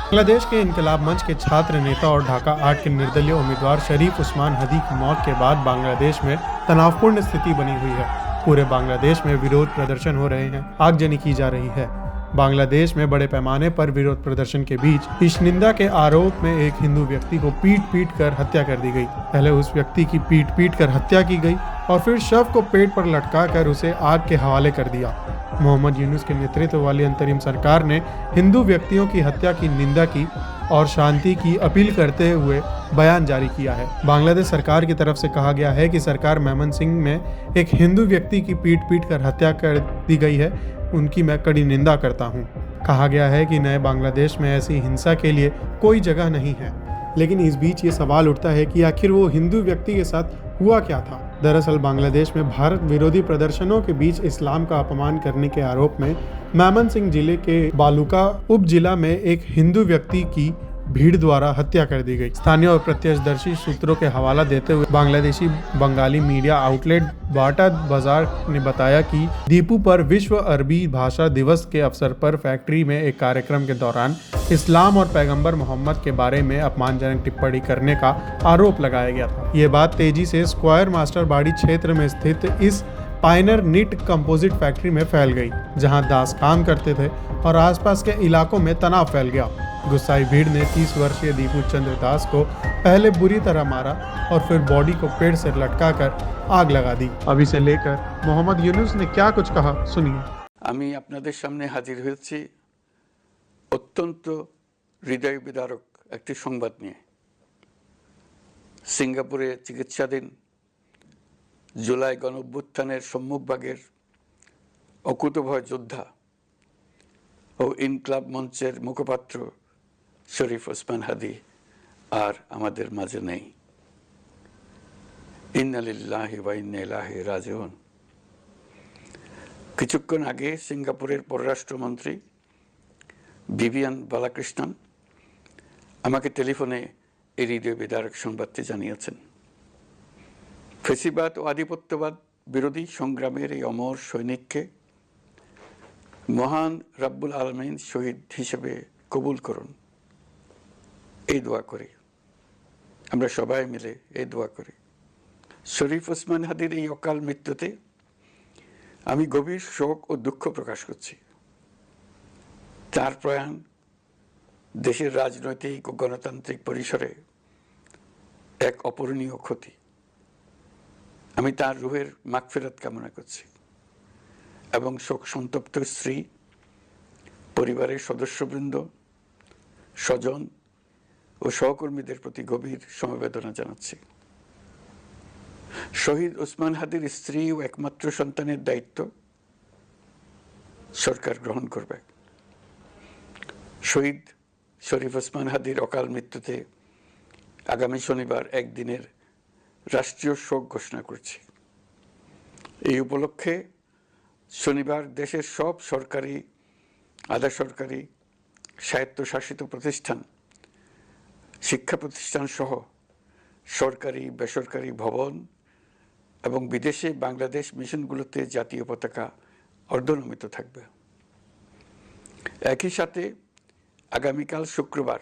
बांग्लादेश के इनकलाब मंच के छात्र नेता और ढाका 8 के निर्दलीय उम्मीदवार शरीफ उस्मान हदी की मौत के बाद बांग्लादेश में तनावपूर्ण स्थिति बनी हुई है। पूरे बांग्लादेश में विरोध प्रदर्शन हो रहे हैं, आगजनी की जा रही है। बांग्लादेश में बड़े पैमाने पर विरोध प्रदर्शन के बीच ईशनिंदा के आरोप में एक हिंदू व्यक्ति को पीट कर हत्या कर दी गई। पहले उस व्यक्ति की पीट कर हत्या की गई और फिर शव को पेड़ पर लटका कर उसे आग के हवाले कर दिया। मोहम्मद यूनुस के नेतृत्व वाली अंतरिम सरकार ने हिंदू व्यक्तियों की हत्या की निंदा की और शांति की अपील करते हुए बयान जारी किया है। बांग्लादेश सरकार की तरफ से कहा गया है कि सरकार मेमन सिंह में एक हिंदू व्यक्ति की पीट कर हत्या कर दी गई है, उनकी मैं कड़ी निंदा करता हूं। कहा गया है कि नए बांग्लादेश में ऐसी हिंसा के लिए कोई जगह नहीं है। लेकिन इस बीच ये सवाल उठता है कि आखिर वो हिंदू व्यक्ति के साथ हुआ क्या था। दरअसल बांग्लादेश में भारत विरोधी प्रदर्शनों के बीच इस्लाम का अपमान करने के आरोप में मेमन सिंह जिले के बालूका उप जिला में एक हिंदू व्यक्ति की भीड़ द्वारा हत्या कर दी गई। स्थानीय और प्रत्यक्षदर्शी सूत्रों के हवाला देते हुए बांग्लादेशी बंगाली मीडिया आउटलेट बाटा बाजार ने बताया कि दीपू पर विश्व अरबी भाषा दिवस के अवसर पर फैक्ट्री में एक कार्यक्रम के दौरान इस्लाम और पैगंबर मोहम्मद के बारे में अपमानजनक टिप्पणी करने का आरोप लगाया गया था। ये बात तेजी से स्क्वायर मास्टर बाड़ी क्षेत्र में स्थित इस पाइनर निट कंपोजिट फैक्ट्री में फैल गई, जहां दास काम करते थे और आसपास के इलाकों में तनाव फैल गया। गुस्साई भीड़ ने 30 वर्षीय दीपू चंद्र दास को पहले बुरी तरह मारा और फिर बॉडी को पेड़ से लटकाकर आग लगा दी। अब इसे लेकर मोहम्मद यूनुस ने क्या कुछ कहा, सुनिए। আমি আপনাদের সামনে হাজির হয়েছি অত্যন্ত হৃদয় বিদারক একটি সংবাদ নিয়ে। সিঙ্গাপুরে চিকিৎসাধীন জুলাই গণঅভ্যুত্থানের সম্মুখভাগের অকুতোভয় যোদ্ধা ও ইনকলাব মঞ্চের মুখপাত্র শরীফ ওসমান হাদি আর আমাদের মাঝে নেই। ইন্না লিল্লাহি ওয়া ইন্না ইলাইহি রাজিউন। কিছুক্ষণ আগে সিঙ্গাপুরের পররাষ্ট্রমন্ত্রী ভিভিয়ান বালাকৃষ্ণন আমাকে টেলিফোনে এই হৃদয় বিদারক সংবাদটি জানিয়েছেন। ফেসিবাদ ও আধিপত্যবাদ বিরোধী সংগ্রামের এই অমর সৈনিককে মহান রাব্বুল আলামিন শহীদ হিসেবে কবুল করুন, এই দোয়া করি। আমরা সবাই মিলে এই দোয়া করি। শরীফ ওসমান হাদির এই অকাল মৃত্যুতে আমি গভীর শোক ও দুঃখ প্রকাশ করছি। তার প্রয়াণ দেশের রাজনৈতিক ও গণতান্ত্রিক পরিসরে এক অপূরণীয় ক্ষতি। আমি তার রুহের মাগফিরাত কামনা করছি এবং শোক সন্তপ্ত স্ত্রী, পরিবারের সদস্যবৃন্দ, স্বজন ও সহকর্মীদের প্রতি গভীর সমবেদনা জানাচ্ছি। শহীদ ওসমান হাদির স্ত্রী ও একমাত্র সন্তানের দায়িত্ব সরকার গ্রহণ করবে। শহীদ শরীফ ওসমান হাদির অকাল মৃত্যুতে আগামী শনিবার একদিনের রাষ্ট্রীয় শোক ঘোষণা করছি। এই উপলক্ষে শনিবার দেশের সব সরকারি, আধা সরকারি, স্বায়ত্তশাসিত প্রতিষ্ঠান, শিক্ষা প্রতিষ্ঠান সহ সরকারি বেসরকারি ভবন এবং বিদেশে বাংলাদেশ মিশনগুলোতে জাতীয় পতাকা অর্ধনমিত থাকবে। একই সাথে আগামীকাল শুক্রবার